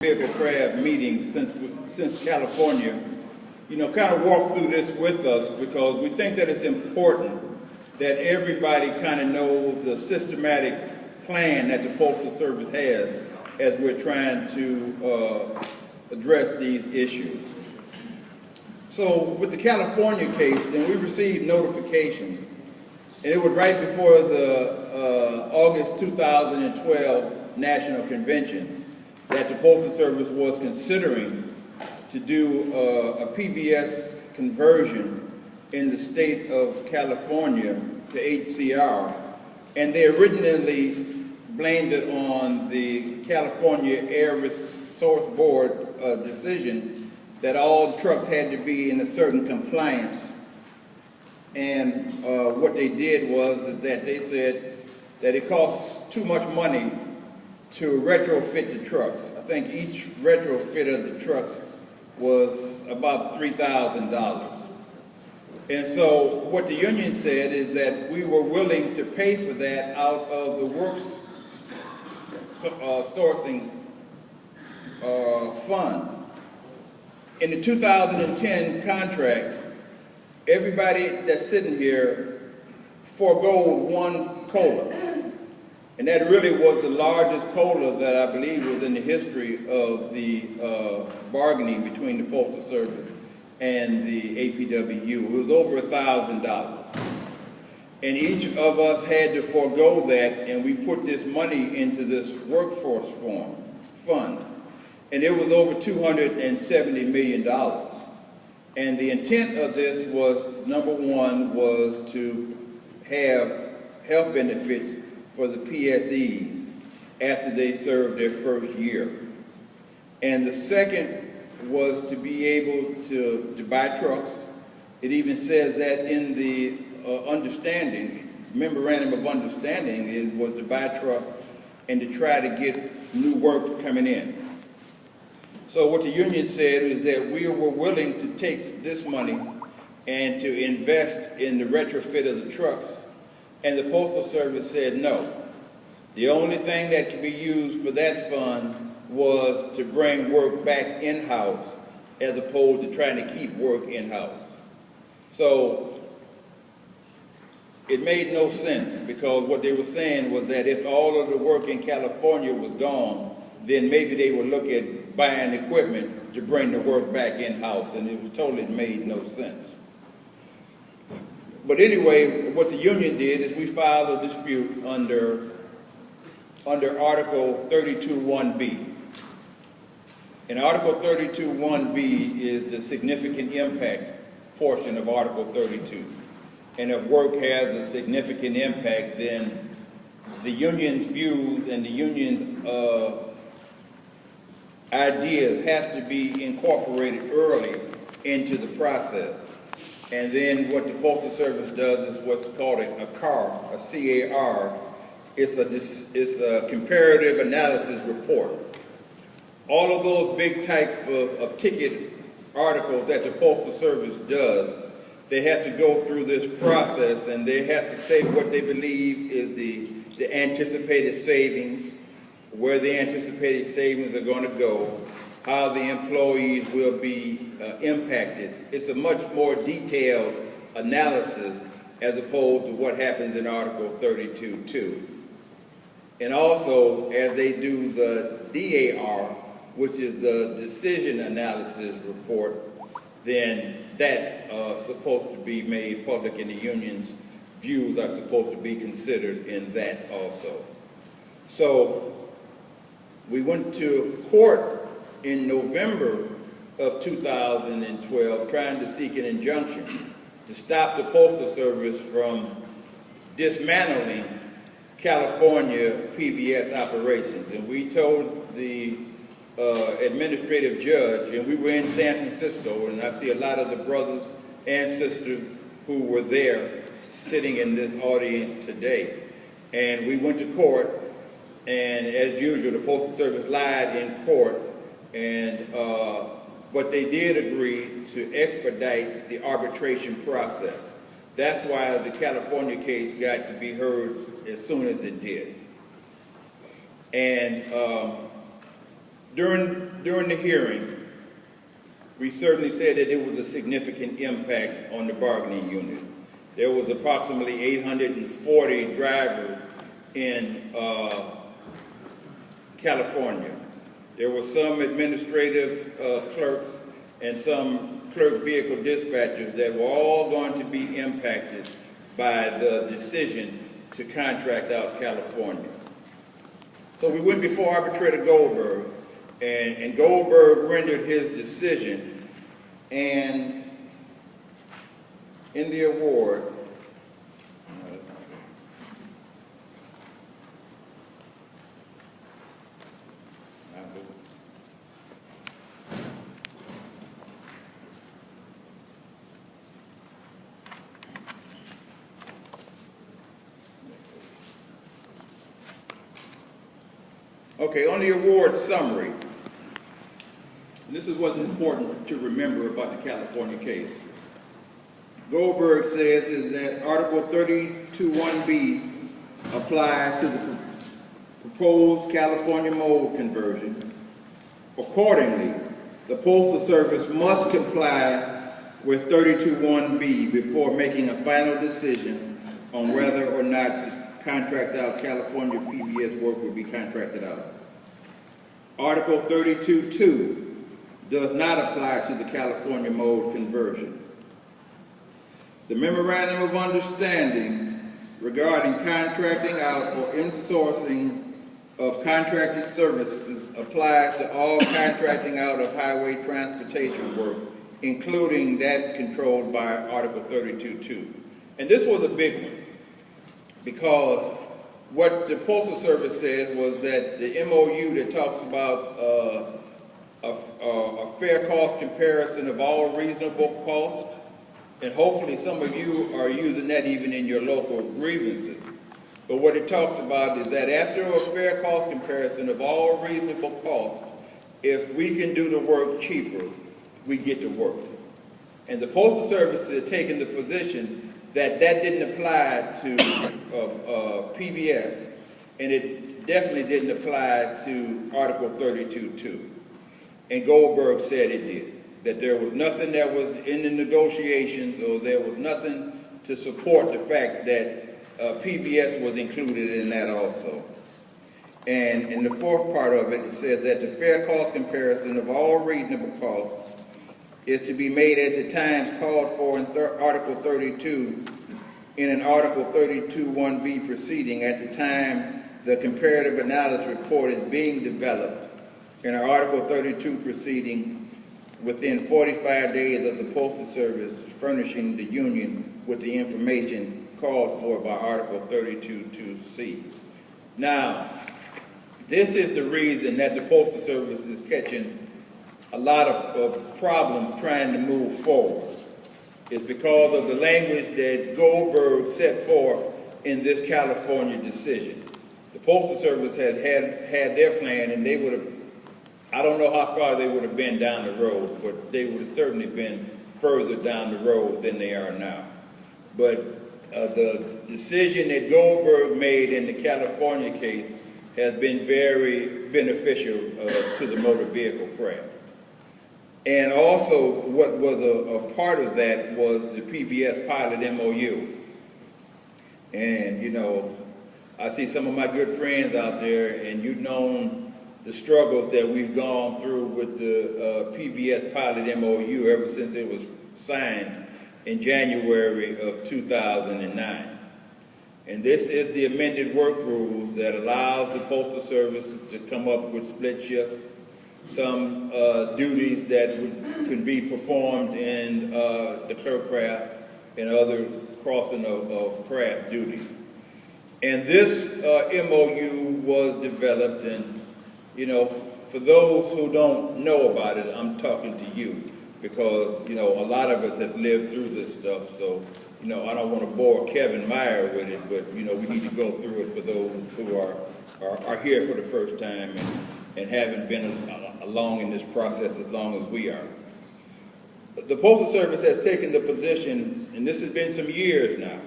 Vehicle Crab meeting since California, kind of walk through this with us because we think that it's important that everybody kind of knows the systematic plan that the Postal Service has as we're trying to address these issues. So with the California case, then we received notification, and it was right before the August 2012 National Convention, that the Postal Service was considering to do a PVS conversion in the state of California to HCR, and they originally blamed it on the California Air Resource Board decision that all trucks had to be in a certain compliance. And what they did was that they said that it costs too much money to retrofit the trucks. I think each retrofit of the trucks was about $3,000. And so what the union said is that we were willing to pay for that out of the works sourcing fund. In the 2010 contract, everybody that's sitting here forgoed one COLA. And that really was the largest COLA that I believe was in the history of the bargaining between the Postal Service and the APWU. It was over $1,000. And each of us had to forego that, and we put this money into this workforce fund. And it was over $270 million. And the intent of this was, number one, was to have health benefits for the PSEs after they served their first year. And the second was to be able to buy trucks. It even says that in the memorandum of understanding was to buy trucks and to try to get new work coming in. So what the union said is that we were willing to take this money and to invest in the retrofit of the trucks. And the Postal Service said no. The only thing that could be used for that fund was to bring work back in-house as opposed to trying to keep work in-house. So it made no sense because what they were saying was that if all of the work in California was gone, then maybe they would look at buying equipment to bring the work back in-house, and it was totally made no sense. But anyway, what the union did is we filed a dispute under Article 32.1b. And Article 32.1b is the significant impact portion of Article 32. And if work has a significant impact, then the union's views and the union's ideas have to be incorporated early into the process. And then what the Postal Service does is what's called a CAR, a C-A-R. It's a comparative analysis report. All of those big type of ticket articles that the Postal Service does, they have to go through this process and they have to say what they believe is the anticipated savings, where the anticipated savings are going to go, how the employees will be impacted. It's a much more detailed analysis as opposed to what happens in Article 32.2. And also, as they do the DAR, which is the decision analysis report, then that's supposed to be made public, and the union's views are supposed to be considered in that also. So we went to court in November of 2012 trying to seek an injunction to stop the Postal Service from dismantling California PVS operations. And we told the administrative judge, and we were in San Francisco, and I see a lot of the brothers and sisters who were there sitting in this audience today. And we went to court, and as usual, the Postal Service lied in court, and but they did agree to expedite the arbitration process. That's why the California case got to be heard as soon as it did. And During the hearing, we certainly said that it was a significant impact on the bargaining unit. There was approximately 840 drivers in California. There were some administrative clerks and some clerk vehicle dispatchers that were all going to be impacted by the decision to contract out California. So we went before Arbitrator Goldberg, and Goldberg rendered his decision, and in the award, okay, on the award summary, this is what's important to remember about the California case. Goldberg says is that Article 32(1)B applies to the proposed California mode conversion. Accordingly, the Postal Service must comply with 32(1)B before making a final decision on whether or not to contract out California PVS work will be contracted out. Article 32(2) does not apply to the California mode conversion. The Memorandum of Understanding regarding contracting out or insourcing of contracted services applies to all contracting out of highway transportation work, including that controlled by Article 32(2). And this was a big one, because what the Postal Service said was that the MOU that talks about a fair cost comparison of all reasonable costs, and hopefully some of you are using that even in your local grievances. But what it talks about is that after a fair cost comparison of all reasonable costs, if we can do the work cheaper, we get the work. And the Postal Service had taken the position that that didn't apply to PVS, and it definitely didn't apply to Article 32(2). And Goldberg said it did, that there was nothing that was in the negotiations, or there was nothing to support the fact that PVS was included in that also. And in the fourth part of it, it says that the fair cost comparison of all reasonable costs is to be made at the times called for in Article 32 in an Article 32(1)B proceeding at the time the comparative analysis report is being developed in an Article 32 proceeding within 45 days of the Postal Service furnishing the union with the information called for by Article 32(2)C. Now, this is the reason that the Postal Service is catching a lot of problems trying to move forward. It's because of the language that Goldberg set forth in this California decision. The Postal Service had their plan, and they would have, I don't know how far they would have been down the road, but they would have certainly been further down the road than they are now. But the decision that Goldberg made in the California case has been very beneficial to the motor vehicle craft. And also, what was a part of that was the PVS pilot MOU. And, you know, I see some of my good friends out there, and you've known the struggles that we've gone through with the PVS pilot MOU ever since it was signed in January of 2009. And this is the amended work rules that allows the Postal Service to come up with split shifts, some duties that can be performed in the clerk craft and other crossing of craft duties. And this MOU was developed, and, you know, for those who don't know about it, I'm talking to you, because, you know, a lot of us have lived through this stuff, so, you know, I don't want to bore Kevin Meyer with it, but, you know, we need to go through it for those who are here for the first time and haven't been along in this process as long as we are. The Postal Service has taken the position, and this has been some years now,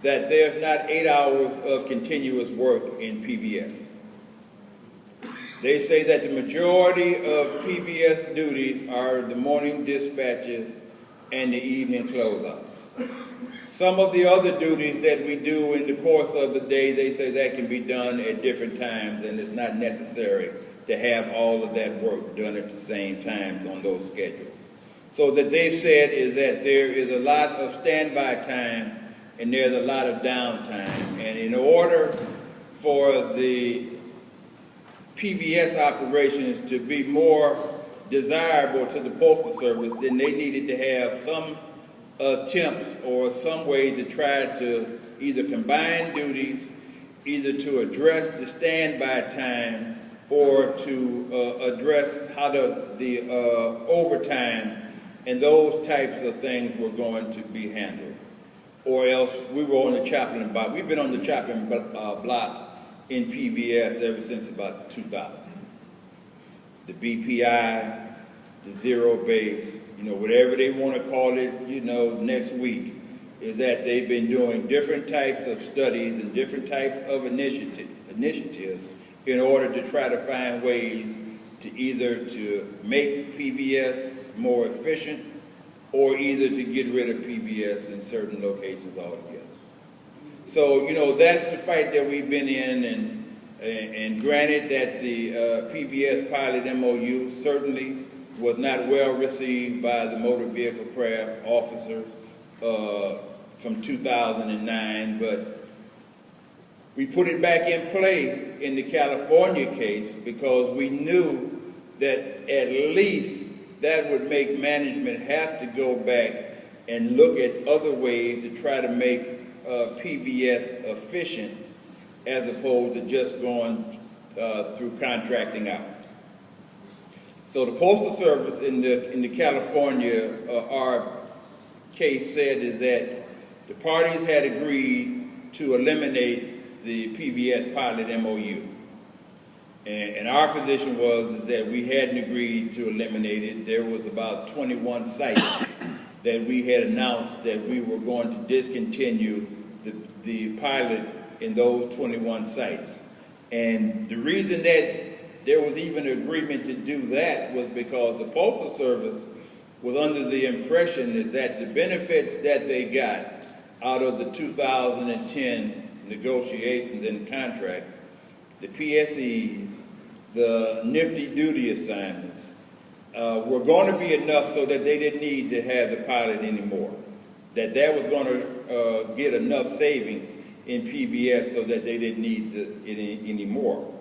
that there's not 8 hours of continuous work in PVS. They say that the majority of PVS duties are the morning dispatches and the evening closeouts. Some of the other duties that we do in the course of the day, they say that can be done at different times, and it's not necessary to have all of that work done at the same times on those schedules. So that they've said is that there is a lot of standby time and there's a lot of downtime. And in order for the PVS operations to be more desirable to the Postal Service, then they needed to have some attempts or some way to try to either combine duties, either to address the standby time or to address how the overtime and those types of things were going to be handled. Or else we were on the chopping block. We've been on the chopping block in PVS ever since about 2000. The BPI, the zero base, whatever they want to call it, next week, is that they've been doing different types of studies and different types of initiatives in order to try to find ways to either to make PVS more efficient or either to get rid of PVS in certain locations altogether. So, that's the fight that we've been in, and granted that the PVS pilot MOU certainly was not well received by the motor vehicle craft officers from 2009, but we put it back in play in the California case because we knew that at least that would make management have to go back and look at other ways to try to make PVS efficient as opposed to just going through contracting out. So the Postal Service in the California our case said is that the parties had agreed to eliminate the PVS pilot MOU. And our position was that we hadn't agreed to eliminate it. There was about 21 sites that we had announced that we were going to discontinue the pilot in those 21 sites. And the reason that there was even an agreement to do that was because the Postal Service was under the impression is that the benefits that they got out of the 2010 negotiations and contract, the PSEs, the nifty duty assignments, were going to be enough so that they didn't need to have the pilot anymore. That was going to get enough savings in PVS so that they didn't need it anymore.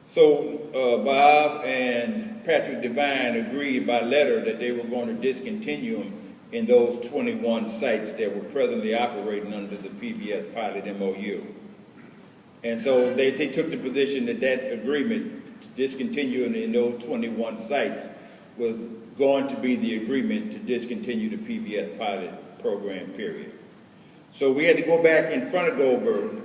So Bob and Patrick Devine agreed by letter that they were going to discontinue them in those 21 sites that were presently operating under the PVS pilot MOU. And so they took the position that that agreement to discontinue in those 21 sites was going to be the agreement to discontinue the PVS pilot program, period. So we had to go back in front of Goldberg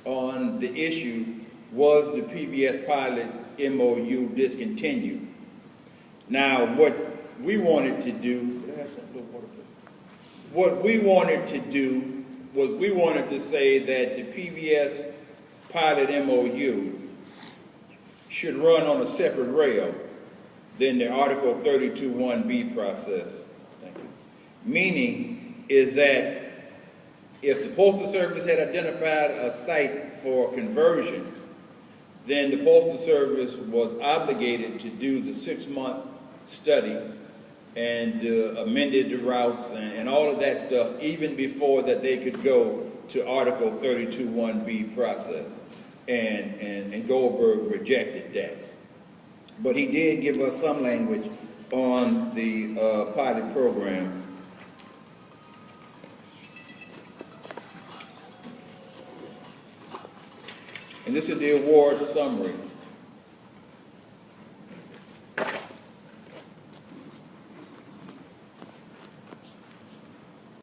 on the issue, was the PVS pilot MOU discontinued? Now, what we wanted to do, what we wanted to do was we wanted to say that the PVS pilot MOU should run on a separate rail than the Article 32(1)B process. Thank you. Meaning is that if the Postal Service had identified a site for conversion, then the Postal Service was obligated to do the 6-month study and amended the routes and all of that stuff even before that they could go to Article 32(1)B process. And Goldberg rejected that. But he did give us some language on the pilot program. And this is the award summary.